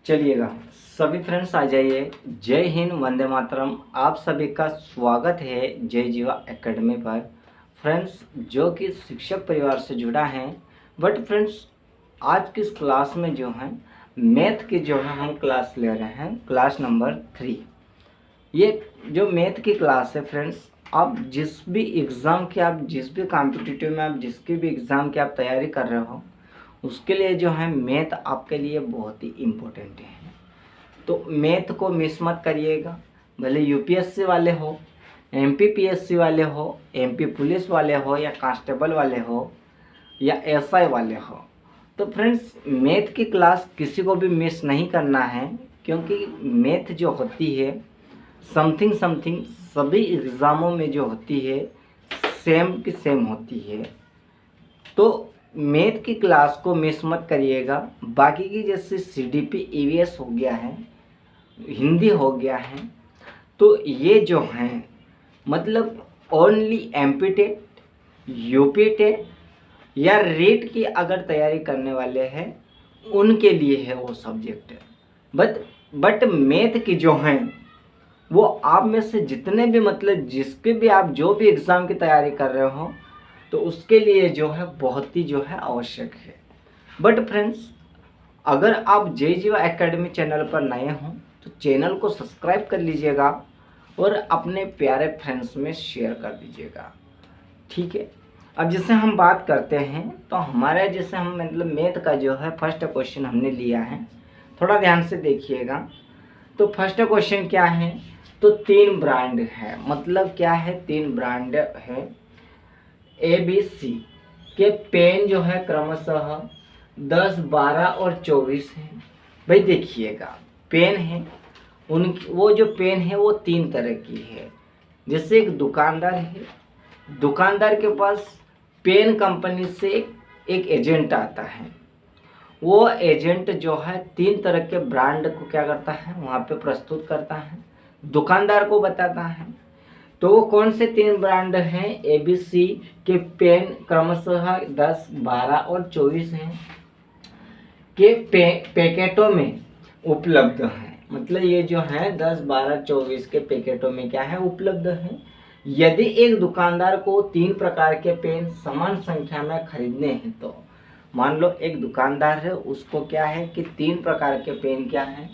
चलिएगा सभी फ्रेंड्स आ जाइए। जय हिंद, वंदे मातरम। आप सभी का स्वागत है जय जीवा एकेडमी पर। फ्रेंड्स जो कि शिक्षक परिवार से जुड़ा है, बट फ्रेंड्स आज की इस क्लास में जो है मैथ की जो है हम क्लास ले रहे हैं, क्लास नंबर 3। ये जो मैथ की क्लास है फ्रेंड्स, आप जिस भी एग्ज़ाम की, आप जिस भी कॉम्पिटिटिव में, आप जिसकी भी एग्ज़ाम की आप तैयारी कर रहे हो, उसके लिए जो है मैथ आपके लिए बहुत ही इम्पोर्टेंट है। तो मैथ को मिस मत करिएगा, भले यूपीएससी वाले हो, एमपीपीएससी वाले हो, एमपी पुलिस वाले हो, या कांस्टेबल वाले हो, या एसआई वाले हो। तो फ्रेंड्स मैथ की क्लास किसी को भी मिस नहीं करना है, क्योंकि मैथ जो होती है समथिंग समथिंग सभी एग्ज़ामों में जो होती है सेम की सेम होती है। तो मैथ की क्लास को मिस मत करिएगा। बाकी की जैसे सीडीपी ईवीएस हो गया है, हिंदी हो गया है, तो ये जो हैं मतलब only MP TET, UP TET या रीट की अगर तैयारी करने वाले हैं उनके लिए है वो सब्जेक्ट। बट मैथ की जो हैं वो आप में से जितने भी मतलब जिसके भी आप जो भी एग्ज़ाम की तैयारी कर रहे हो तो उसके लिए जो है बहुत ही जो है आवश्यक है। बट फ्रेंड्स अगर आप जय जीवा एकेडमी चैनल पर नए हों तो चैनल को सब्सक्राइब कर लीजिएगा और अपने प्यारे फ्रेंड्स में शेयर कर दीजिएगा, ठीक है। अब जैसे हम बात करते हैं तो हमारे जैसे हम मतलब मैथ का जो है फर्स्ट क्वेश्चन हमने लिया है, थोड़ा ध्यान से देखिएगा। तो फर्स्ट क्वेश्चन क्या है, तो 3 ब्रांड है, मतलब क्या है 3 ब्रांड है ABC के पेन जो है क्रमशः 10, 12 और 24 है। भाई देखिएगा पेन है, उनकी वो जो पेन है वो 3 तरह की है। जैसे एक दुकानदार है, दुकानदार के पास पेन कंपनी से एक एजेंट आता है, वो एजेंट जो है 3 तरह के ब्रांड को क्या करता है वहाँ पे प्रस्तुत करता है, दुकानदार को बताता है। तो वो कौन से 3 ब्रांड हैं, ABC के पेन क्रमशः 10, 12 और 24 हैं के पैकेटों में उपलब्ध हैं। मतलब ये जो है 10, 12, 24 के पैकेटों में क्या है उपलब्ध है। यदि एक दुकानदार को 3 प्रकार के पेन समान संख्या में खरीदने हैं, तो मान लो एक दुकानदार है, उसको क्या है कि 3 प्रकार के पेन क्या है,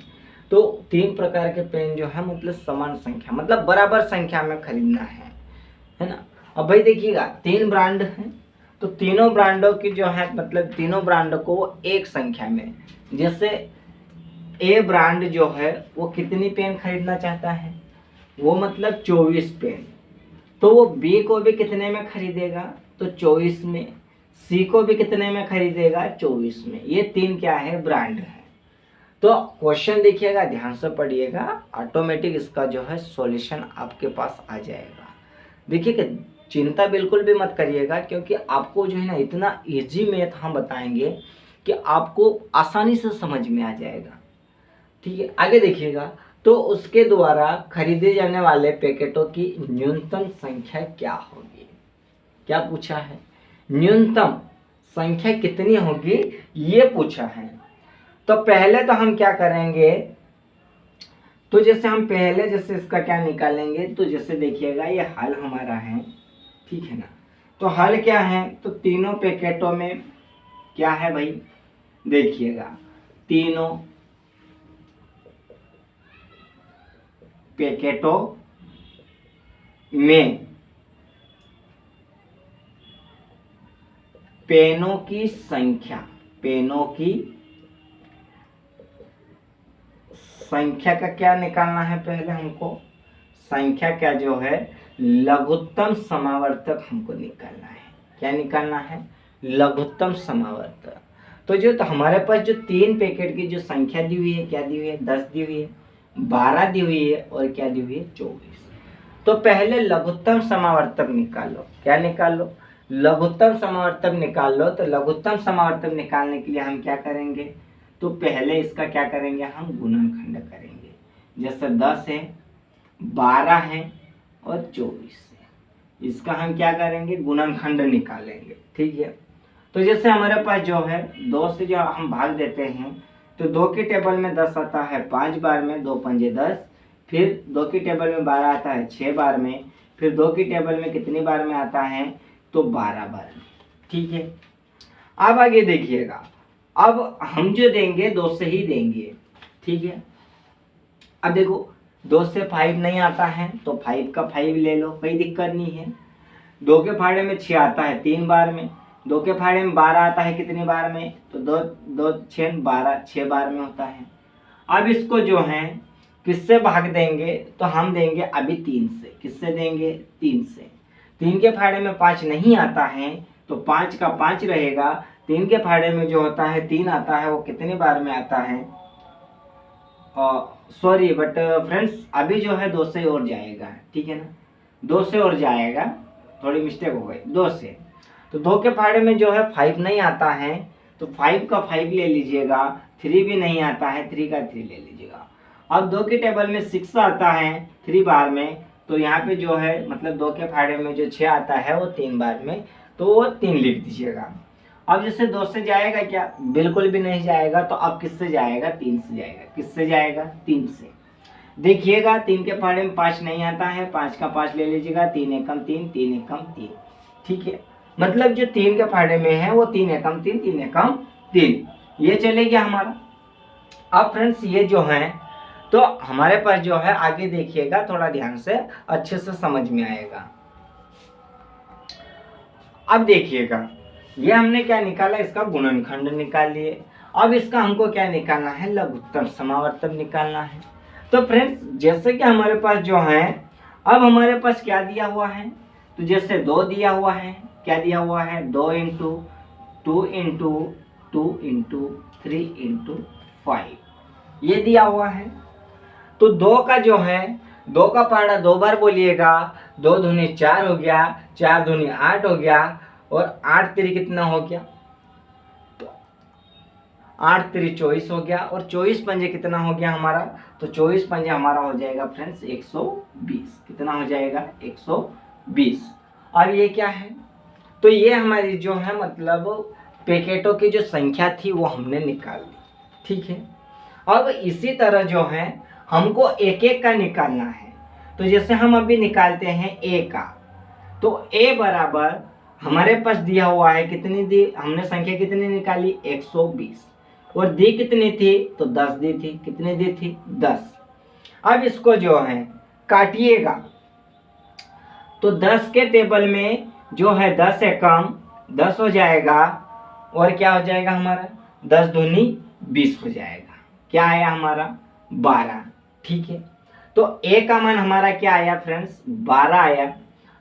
तो 3 प्रकार के पेन जो है मतलब समान संख्या मतलब बराबर संख्या में खरीदना है ना। अब भाई देखिएगा 3 ब्रांड हैं, तो तीनों ब्रांडों की जो है मतलब तीनों ब्रांड को एक संख्या में, जैसे ए ब्रांड जो है वो कितनी पेन खरीदना चाहता है, वो मतलब 24 पेन, तो वो बी को भी कितने में खरीदेगा, तो 24 में, सी को भी कितने में खरीदेगा, 24 में। ये 3 क्या है ब्रांड है। तो क्वेश्चन देखिएगा, ध्यान से पढ़िएगा, ऑटोमेटिक इसका जो है सॉल्यूशन आपके पास आ जाएगा। देखिए कि चिंता बिल्कुल भी मत करिएगा, क्योंकि आपको जो है ना इतना इजी मैथ हम बताएंगे कि आपको आसानी से समझ में आ जाएगा, ठीक है। आगे देखिएगा, तो उसके द्वारा खरीदे जाने वाले पैकेटों की न्यूनतम संख्या क्या होगी। क्या पूछा है, न्यूनतम संख्या कितनी होगी ये पूछा है। तो पहले तो हम क्या करेंगे, तो जैसे हम पहले जैसे इसका क्या निकालेंगे, तो जैसे देखिएगा ये हल हमारा है, ठीक है ना। तो हल क्या है, तो तीनों पैकेटों में क्या है भाई, देखिएगा तीनों पैकेटों में पेनों की संख्या, पेनों की संख्या का क्या निकालना है, पहले हमको संख्या क्या जो है लघुत्तम समावर्तक हमको निकालना है। क्या निकालना है, लघुत्तम समावर्तक। तो जो तो हमारे पास जो 3 पैकेट की जो संख्या दी हुई है, क्या दी हुई है, 10 दी हुई है, 12 दी हुई है और क्या दी हुई है, 24। तो पहले लघुत्तम समावर्तक निकालो। क्या निकालो, लघुत्तम समावर्तक निकाल लो। तो लघुत्तम समावर्तक निकालने के लिए हम क्या करेंगे, तो पहले इसका क्या करेंगे, हम गुणनखंड करेंगे। जैसे 10 है, 12 है और 24 है, इसका हम क्या करेंगे, गुणनखंड निकालेंगे, ठीक है। तो जैसे हमारे पास जो है 2 से जो हम भाग देते हैं तो 2 की टेबल में 10 आता है 5 बार में, 2 पंजे 10, फिर 2 की टेबल में 12 आता है 6 बार में, फिर 2 की टेबल में कितनी बार में आता है तो 12 बार में। ठीक है, अब आगे देखिएगा, अब हम जो देंगे 2 से ही देंगे। ठीक है, अब देखो 2 से 5 नहीं आता है तो 5 का 5 ले लो, कोई दिक्कत नहीं है। 2 के फाड़े में 6 आता है 3 बार में, 2 के फाड़े में 12 आता है कितनी बार में तो 2 2 6 12, 6 बार में होता है। अब इसको जो है किससे भाग देंगे तो हम देंगे अभी 3 से। किससे देंगे? 3 से। 3 के फाड़े में 5 नहीं आता है तो 5 का 5 रहेगा। 3 के फाड़े में जो होता है 3 आता है, वो कितनी बार में आता है, सॉरी बट फ्रेंड्स अभी जो है 2 से और जाएगा। ठीक है ना, 2 से और जाएगा, थोड़ी मिस्टेक हो गई, 2 से। तो 2 के फाड़े में जो है 5 नहीं आता है तो 5 का 5 ले लीजिएगा। 3 भी नहीं आता है, 3 का 3 ले लीजिएगा। अब 2 की टेबल में 6 आता है 3 बार में, तो यहाँ पे जो है मतलब 2 के फाड़े में जो 6 आता है वो 3 बार में, तो वो 3 लिख दीजिएगा। अब जैसे 2 से जाएगा क्या? बिल्कुल भी नहीं जाएगा। तो अब किससे जाएगा? 3 से जाएगा। किससे जाएगा? 3 से। देखिएगा 3 के फाड़े में 5 नहीं आता है, 5 का 5 ले लीजिएगा। 3 एकम 3, 3 एकम 3। ठीक है, मतलब जो 3 के फाड़े में है वो 3 एकम 3, 3 एकम 3, ये चले गया हमारा। अब फ्रेंड्स ये जो है तो हमारे पास जो है आगे देखिएगा, थोड़ा ध्यान से अच्छे से समझ में आएगा। अब देखिएगा ये हमने क्या निकाला, इसका गुणनखंड निकाल लिए। अब इसका हमको क्या निकालना है? लघुत्तम समावर्तन निकालना है। तो फ्रेंड्स जैसे कि हमारे पास जो है, अब हमारे पास क्या दिया हुआ है, तो जैसे 2 दिया हुआ है, क्या दिया हुआ है 2 इंटू 2 इंटू 2 इंटू 3 इंटू 5, ये दिया हुआ है। तो 2 का जो है 2 का पहाड़ा 2 बार बोलिएगा, 2 दूनी 4 हो गया, 4 दूनी 8 हो गया, और 8 3 कितना हो गया, तो 8 3 24 हो गया, और 24 पंजे कितना हो गया हमारा, तो 24 पंजे हमारा हो जाएगा फ्रेंड्स 120। कितना हो जाएगा? 120। और ये क्या है, तो ये हमारी जो है मतलब पैकेटों की जो संख्या थी वो हमने निकाल ली। ठीक है, अब इसी तरह जो है हमको एक एक का निकालना है। तो जैसे हम अभी निकालते हैं ए का, तो ए बराबर हमारे पास दिया हुआ है, कितनी दी हमने संख्या, कितनी निकाली 120, और दी कितनी थी तो 10 दी थी। कितनी दी थी? 10। अब इसको जो है काटिएगा, तो 10 के टेबल में जो है 10 एकम 10 हो जाएगा, और क्या हो जाएगा हमारा 10 दूनी 20 हो जाएगा। क्या आया हमारा? 12। ठीक है, तो ए का मान हमारा क्या आया फ्रेंड्स? 12 आया।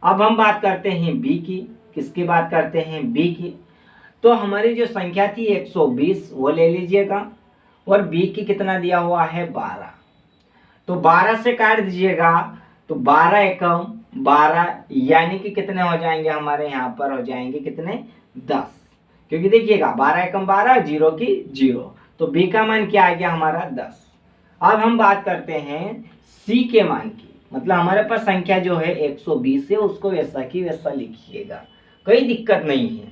अब हम बात करते हैं बी की। किसकी बात करते हैं? बी की। तो हमारी जो संख्या थी 120 वो ले लीजिएगा, और बी की कितना दिया हुआ है 12, तो 12 से काट दीजिएगा, तो 12 एकम 12, यानी कि कितने हो जाएंगे हमारे यहाँ पर हो जाएंगे कितने? 10, क्योंकि देखिएगा 12 एकम 12, 0 की 0, तो बी का मान क्या आ गया हमारा? 10। अब हम बात करते हैं सी के मान की, मतलब हमारे पास संख्या जो है 120 है, उसको वैसा की वैसा लिखिएगा, कोई दिक्कत नहीं है।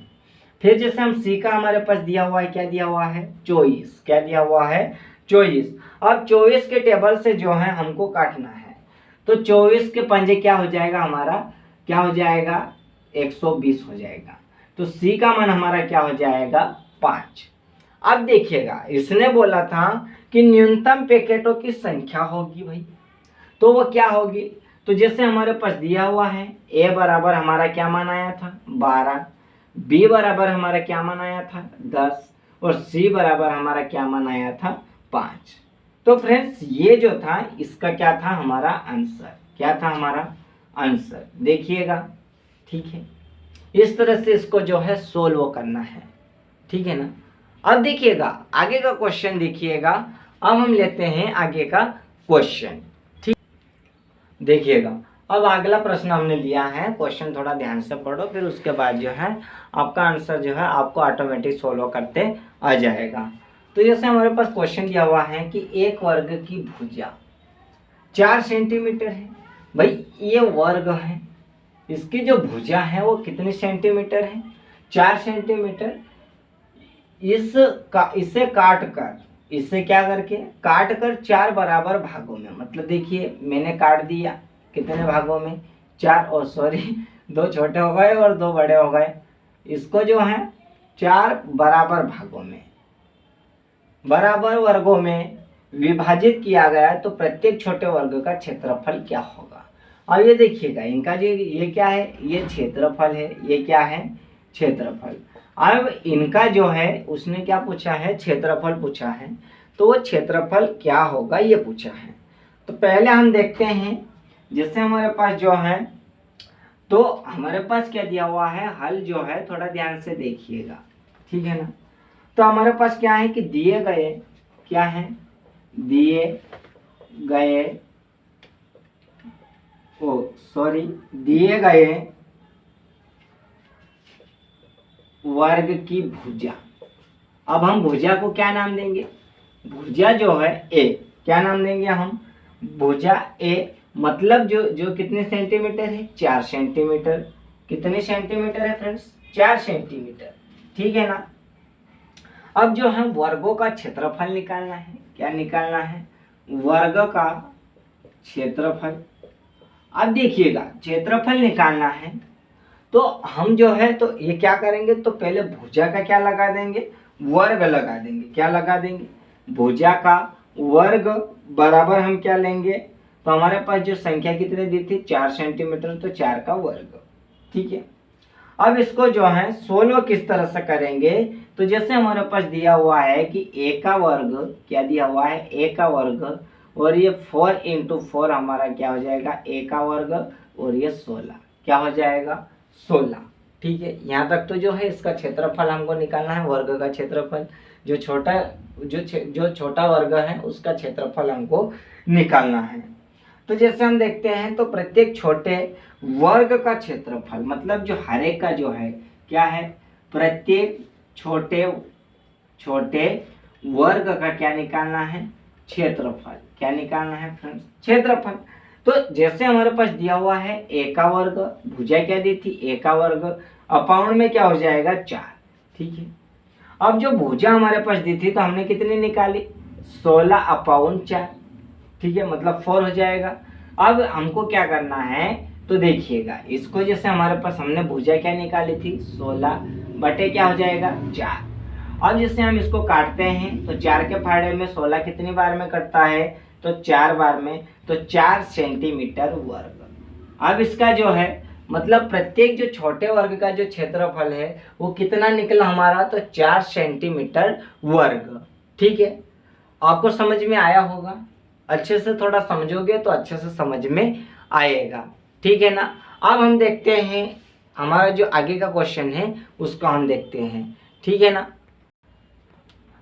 फिर जैसे हम सी का हमारे पास दिया हुआ है, क्या दिया हुआ है? 24। क्या दिया हुआ है? 24। अब 24 के टेबल से जो है हमको काटना है, तो 24 के पंजे क्या हो जाएगा हमारा? क्या हो जाएगा? 120 हो जाएगा। तो सी का मान हमारा क्या हो जाएगा? 5। अब देखिएगा इसने बोला था कि न्यूनतम पैकेटों की संख्या होगी भाई, तो वो क्या होगी? तो जैसे हमारे पास दिया हुआ है ए बराबर हमारा क्या मान आया था? 12, बी बराबर हमारा क्या मान आया था? 10, और सी बराबर हमारा क्या मान आया था? 5। तो फ्रेंड्स ये जो था इसका क्या था हमारा आंसर? क्या था हमारा आंसर? देखिएगा। ठीक है, इस तरह से इसको जो है सोल्व करना है। ठीक है ना। अब देखिएगा आगे का क्वेश्चन देखिएगा। अब हम लेते हैं आगे का क्वेश्चन। ठीक, देखिएगा अब अगला प्रश्न हमने लिया है। क्वेश्चन थोड़ा ध्यान से पढ़ो, फिर उसके बाद जो है आपका आंसर जो है आपको ऑटोमेटिक सोल्व करते आ जाएगा। तो जैसे हमारे पास क्वेश्चन दिया हुआ है कि एक वर्ग की भुजा 4 सेंटीमीटर है। भाई ये वर्ग है, इसकी जो भुजा है वो कितनी सेंटीमीटर है? 4 सेंटीमीटर। इसे काट कर इससे क्या करके काट कर 4 बराबर भागों में, मतलब देखिए मैंने काट दिया कितने भागों में, 4, और सॉरी 2 छोटे हो गए और 2 बड़े हो गए, इसको जो है 4 बराबर भागों में, बराबर वर्गों में विभाजित किया गया, तो प्रत्येक छोटे वर्ग का क्षेत्रफल क्या होगा। अब ये देखिएगा इनका जो ये क्या है, ये क्षेत्रफल है, ये क्या है क्षेत्रफल। अब इनका जो है उसने क्या पूछा है, क्षेत्रफल पूछा है, तो वो क्षेत्रफल क्या होगा ये पूछा है। तो पहले हम देखते हैं, जैसे हमारे पास जो है, तो हमारे पास क्या दिया हुआ है, हल जो है थोड़ा ध्यान से देखिएगा, ठीक है ना। तो हमारे पास क्या है कि दिए गए, क्या है, दिए गए, दिए गए वर्ग की भुजा। अब हम भुजा को क्या नाम देंगे, भुजा जो है ए, क्या नाम देंगे हम, भुजा ए, मतलब जो जो कितने सेंटीमीटर है, 4 सेंटीमीटर। कितने सेंटीमीटर है फ्रेंड्स, 4 सेंटीमीटर, ठीक है ना। अब जो हम वर्गों का क्षेत्रफल निकालना है, क्या निकालना है, वर्ग का क्षेत्रफल। अब देखिएगा क्षेत्रफल निकालना है, तो हम जो है तो ये क्या करेंगे, तो पहले भुजा का क्या लगा देंगे, वर्ग लगा देंगे, क्या लगा देंगे, भुजा का वर्ग बराबर हम क्या लेंगे, तो हमारे पास जो संख्या कितने दी थी, 4 सेंटीमीटर, तो 4 का वर्ग, ठीक है। अब इसको जो है 16 किस तरह से करेंगे, तो जैसे हमारे पास दिया हुआ है कि a का वर्ग, क्या दिया हुआ है, a का वर्ग, और ये 4 × 4 हमारा क्या हो जाएगा, a का वर्ग, और ये 16, क्या हो जाएगा 16, ठीक है। यहाँ तक तो जो है इसका क्षेत्रफल हमको निकालना है, वर्ग का क्षेत्रफल, जो छोटा वर्ग है उसका क्षेत्रफल हमको निकालना है। तो जैसे हम देखते हैं, तो प्रत्येक छोटे वर्ग का क्षेत्रफल, मतलब जो हर एक का जो है क्या है, प्रत्येक छोटे वर्ग का क्या निकालना है, क्षेत्रफल, क्या निकालना है फ्रेंड्स, क्षेत्रफल। तो जैसे हमारे पास दिया हुआ है a का वर्ग, भुजा क्या दी थी, a का वर्ग, अपाउंड में क्या हो जाएगा 4, ठीक है। अब जो भुजा हमारे पास दी थी तो हमने कितनी निकाली, 16/4, ठीक है, मतलब 4 हो जाएगा। अब हमको क्या करना है, तो देखिएगा इसको, जैसे हमारे पास हमने भुजा क्या निकाली थी, 16 बटे क्या हो जाएगा 4। अब जैसे हम इसको काटते हैं, तो 4 के फाड़े में 16 कितनी बार में कटता है, तो 4 बार में, तो 4 सेंटीमीटर वर्ग। अब इसका जो है मतलब प्रत्येक जो छोटे वर्ग का जो क्षेत्रफल है वो कितना निकला हमारा, तो 4 सेंटीमीटर वर्ग, ठीक है। आपको समझ में आया होगा, अच्छे से थोड़ा समझोगे तो अच्छे से समझ में आएगा, ठीक है ना। अब हम देखते हैं हमारा जो आगे का क्वेश्चन है उसको हम देखते हैं, ठीक है ना।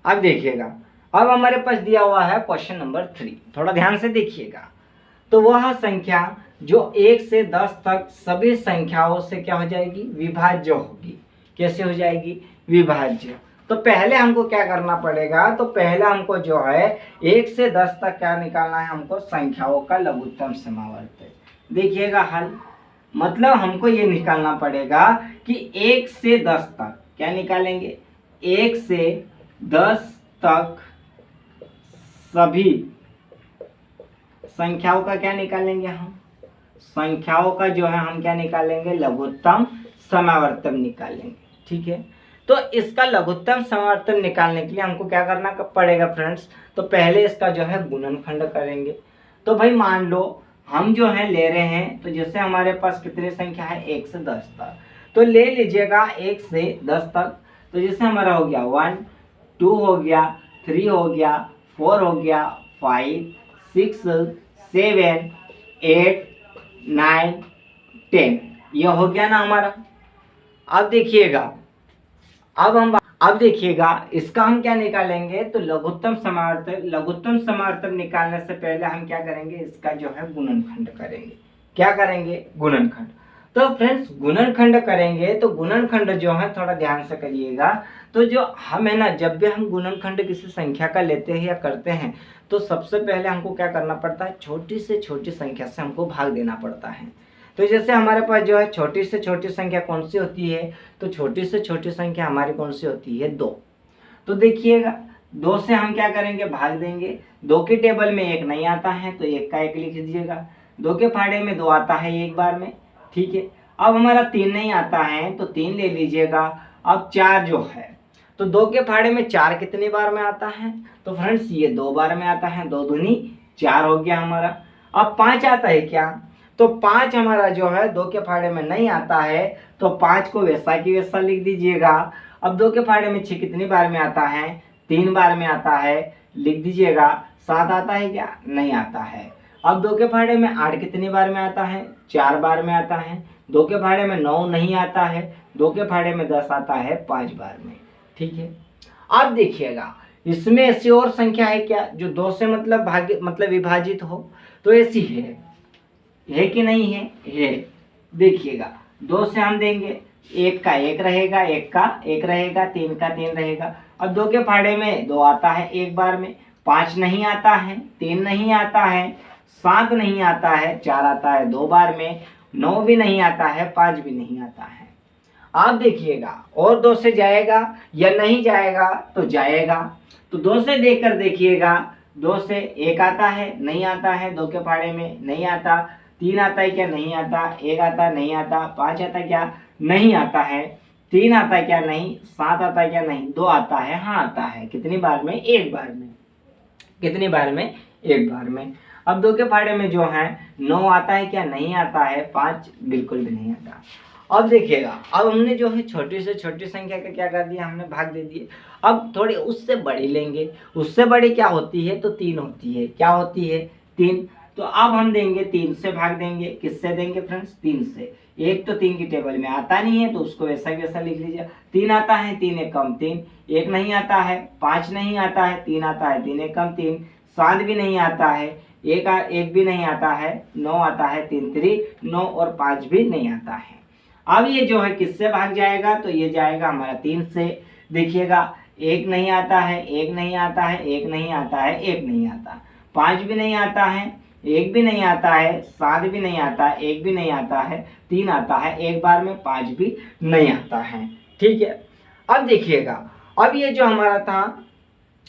अब देखिएगा, अब हमारे पास दिया हुआ है क्वेश्चन नंबर 3, थोड़ा ध्यान से देखिएगा। तो वह संख्या जो 1 से 10 तक सभी संख्याओं से क्या हो जाएगी, विभाज्य होगी। कैसे हो जाएगी, विभाज्य। तो पहले हमको क्या करना पड़ेगा, तो पहले हमको जो है 1 से 10 तक क्या निकालना है, हमको संख्याओं का लघुत्तम समावर्त। देखिएगा हल, मतलब हमको ये निकालना पड़ेगा कि 1 से 10 तक क्या निकालेंगे, 1 से 10 तक सभी संख्याओं का क्या निकालेंगे, हम संख्याओं का जो है हम क्या निकालेंगे, लघुत्तम समावर्तन निकालेंगे, ठीक है। तो इसका लघुत्तम समावर्तन निकालने के लिए हमको क्या करना पड़ेगा फ्रेंड्स, तो पहले इसका जो है गुणनखंड करेंगे। तो भाई मान लो हम जो है ले रहे हैं, तो जैसे हमारे पास कितनी संख्या है, 1 से 10 तक, तो ले लीजिएगा 1 से 10 तक। तो जैसे हमारा हो गया 1, 2 हो गया, 3 हो गया, 4 हो गया, 5, 6, 7, 8, 9, 10, ये हो गया ना हमारा। अब देखिएगा, अब देखिएगा इसका हम क्या निकालेंगे, तो लघुत्तम समावर्तन निकालने से पहले हम क्या करेंगे, इसका जो है गुणनखंड करेंगे। क्या करेंगे, गुणनखंड। तो फ्रेंड्स गुणनखंड करेंगे, तो गुणनखंड जो है थोड़ा ध्यान से करिएगा। तो जो हम है ना, जब भी हम गुणनखंड किसी संख्या का लेते हैं या करते हैं, तो सबसे पहले हमको क्या करना पड़ता है, छोटी से छोटी संख्या से हमको भाग देना पड़ता है। तो जैसे हमारे पास जो है छोटी से छोटी संख्या कौन सी होती है, तो छोटी से छोटी संख्या हमारी कौन सी होती है, 2। तो देखिएगा 2 से हम क्या करेंगे, भाग देंगे। 2 के टेबल में 1 नहीं आता है तो 1 का 1 लिख दीजिएगा। 2 के फाड़े में 2 आता है एक बार में, ठीक है। अब हमारा 3 नहीं आता है तो 3 ले लीजिएगा। अब 4 जो है तो 2 के फाड़े में 4 कितनी बार में आता है, तो फ्रेंड्स ये 2 बार में आता है। 2 दूनी 4 हो गया हमारा। अब 5 आता है क्या, तो 5 हमारा जो है 2 के फाड़े में नहीं आता है तो 5 को वैसा की वैसा लिख दीजिएगा। अब 2 के फाड़े में 6 कितनी बार में आता है, 3 बार में आता है, लिख दीजिएगा। 7 आता है क्या, नहीं आता है। अब 2 के फाड़े में 8 कितनी बार में आता है, 4 बार में आता है। 2 के फाड़े में 9 नहीं आता है। 2 के फाड़े में 10 आता है 5 बार में, ठीक है। अब देखिएगा इसमें ऐसी और संख्या है क्या जो 2 से मतलब विभाजित हो, तो ऐसी है कि नहीं है, है। देखिएगा 2 से हम देंगे, 1 का 1 रहेगा, 1 का 1 रहेगा, 3 का 3 रहेगा। अब 2 के फाड़े में 2 आता है एक बार में, 5 नहीं आता है, 3 नहीं आता है, 7 नहीं आता है, 4 आता है 2 बार में, 9 भी नहीं आता है, 5 भी नहीं आता है। आप देखिएगा और 2 से जाएगा या नहीं जाएगा, तो जाएगा। तो 2 से देकर देखिएगा, 2 से 1 आता है, नहीं आता है, 2 के फाड़े में नहीं आता। 3 आता है क्या, नहीं आता। 1 आता नहीं आता। 5 आता क्या, नहीं आता है। 3 आता क्या, नहीं। 7 आता क्या, नहीं। 2 आता है, हाँ आता है। कितनी बार में, एक बार में। कितनी बार में, एक बार में। अब 2 के फाड़े में जो है 9 आता है क्या, नहीं आता है। 5 बिल्कुल भी नहीं आता। अब देखिएगा, अब हमने जो है छोटी से छोटी संख्या का क्या कर दिया, हमने भाग दे दिए। अब थोड़ी उससे बड़ी लेंगे। उससे बड़ी क्या होती है, तो 3 होती है। क्या होती है, 3। तो अब हम देंगे 3 से भाग देंगे। किससे देंगे फ्रेंड्स, 3 से। 1 तो 3 की टेबल में आता नहीं है तो उसको वैसा वैसा लिख लीजिए। 3 आता है, 3 एक कम 3। 1 नहीं आता है, 5 नहीं आता है, 3 आता है, 3 एक कम 3। 7 भी नहीं आता है, 1 भी नहीं आता है। 9 आता है, 3 3 9 और 5 भी नहीं आता है। अब ये जो है किससे भाग जाएगा, तो ये जाएगा हमारा 3 से। देखिएगा 1 नहीं आता है, 1 नहीं आता है, 1 नहीं आता है, 1 नहीं आता। 5 भी नहीं आता है, 1 भी नहीं आता है। 7 भी नहीं आता है, 1 भी नहीं आता है। 3 आता है एक बार में, 5 भी नहीं आता है, ठीक है। अब देखिएगा, अब ये जो हमारा था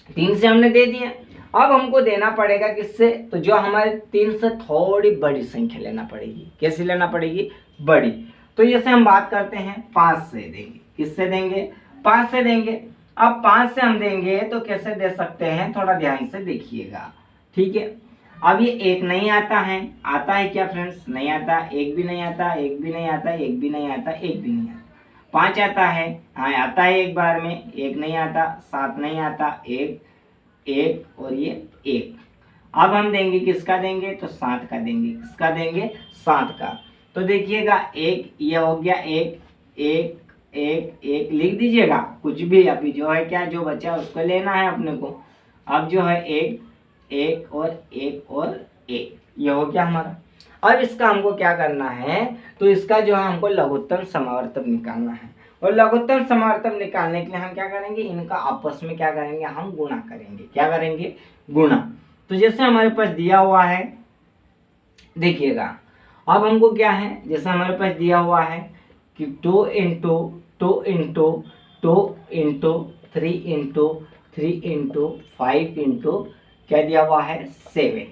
3 से हमने दे दिया। अब हमको देना पड़ेगा किससे, तो जो हमारे 3 से थोड़ी बड़ी संख्या लेना पड़ेगी। कैसी लेना पड़ेगी, बड़ी। तो जैसे हम बात करते हैं 5 से देंगे। किससे देंगे, 5 से देंगे। अब 5 से हम देंगे तो कैसे दे सकते हैं, थोड़ा ध्यान से देखिएगा, ठीक है। अब ये 1 नहीं आता है, आता है क्या फ्रेंड्स, नहीं आता। 1 भी नहीं आता, 1 भी नहीं आता, 1 भी नहीं आता, 1 भी नहीं आता। 5 आता है, हाँ आता है एक बार में। 1 नहीं आता, 7 नहीं आता, 1 और ये 1। अब हम देंगे किसका देंगे, तो 7 का देंगे। किसका देंगे, 7 का। तो देखिएगा 1 ये हो गया, 1 1 1 1 लिख दीजिएगा कुछ भी। अभी जो है क्या, जो बचा उसको लेना है अपने को। अब जो है 1 1 और 1 और 1 ये हो गया हमारा। अब इसका हमको क्या करना है, तो इसका जो है हमको लघुत्तम समावर्तक निकालना है। और लघुत्तम समावर्तक निकालने के लिए हम क्या करेंगे, इनका आपस में क्या करेंगे, हम गुणा करेंगे। क्या करेंगे, गुणा। तो जैसे हमारे पास दिया हुआ है, देखिएगा अब हमको क्या है, जैसे हमारे पास दिया हुआ है कि 2 into 2 into 2 into 3 into 3 into 5 into क्या दिया हुआ है, 7।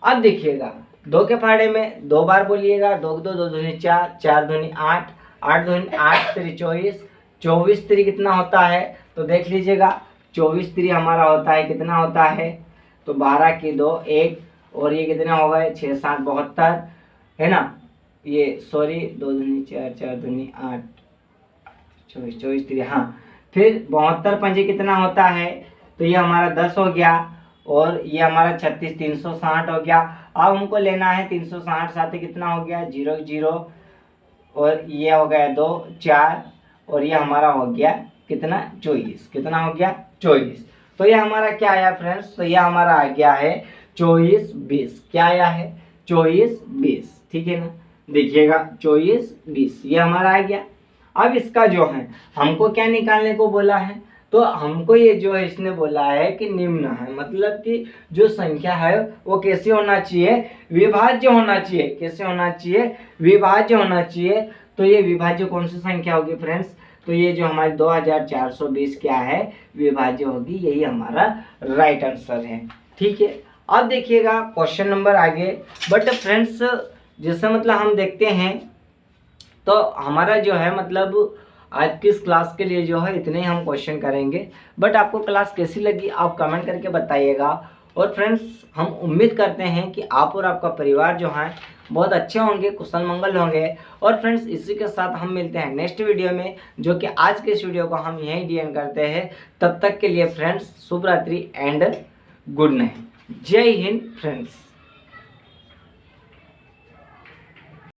अब देखिएगा 2 के फाड़े में 2 बार बोलिएगा। 2 2 2 दूनी 4, 4 दूनी 8, 8 दूनी 8 3 24, 24 3 कितना होता है, तो देख लीजिएगा 24 3 हमारा होता है, कितना होता है, तो 12 की 2 1 और ये कितना हो गए 6 7 72 है ना। ये सॉरी 2 दूनी 4, 4 दूनी 8, 24 24 3 हाँ। फिर 72 पंजे कितना होता है, तो ये हमारा 10 हो गया। और ये हमारा 36 360 हो गया। अब हमको लेना है 360 साथ ही कितना हो गया, 0 0 और ये हो गया 2 4 और ये हमारा हो गया कितना, 24। कितना हो गया, 24। तो ये हमारा क्या आया फ्रेंड्स, तो ये हमारा आ गया है 24 20। क्या आया है, 24 20, ठीक है ना। देखिएगा 24 20 ये हमारा आ गया। अब इसका जो है हमको क्या निकालने को बोला है, तो हमको ये जो है इसने बोला है कि निम्न है, मतलब कि जो संख्या है वो कैसे होना चाहिए, विभाज्य होना चाहिए। कैसे होना चाहिए, विभाज्य होना चाहिए। तो ये विभाज्य कौन सी संख्या होगी फ्रेंड्स, तो ये जो हमारी 2420 क्या है, विभाज्य होगी। यही हमारा राइट आंसर है। ठीक है, अब देखिएगा क्वेश्चन नंबर आगे। बट फ्रेंड्स जैसे मतलब हम देखते हैं तो हमारा जो है मतलब आज की इस क्लास के लिए जो है इतने ही हम क्वेश्चन करेंगे। बट आपको क्लास कैसी लगी आप कमेंट करके बताइएगा। और फ्रेंड्स हम उम्मीद करते हैं कि आप और आपका परिवार जो है बहुत अच्छे होंगे, कुशल मंगल होंगे। और फ्रेंड्स इसी के साथ हम मिलते हैं नेक्स्ट वीडियो में, जो कि आज के इस वीडियो को हम यहीं डी करते हैं। तब तक के लिए फ्रेंड्स शुभ रात्रि एंड गुड नाइट। जय हिंद फ्रेंड्स।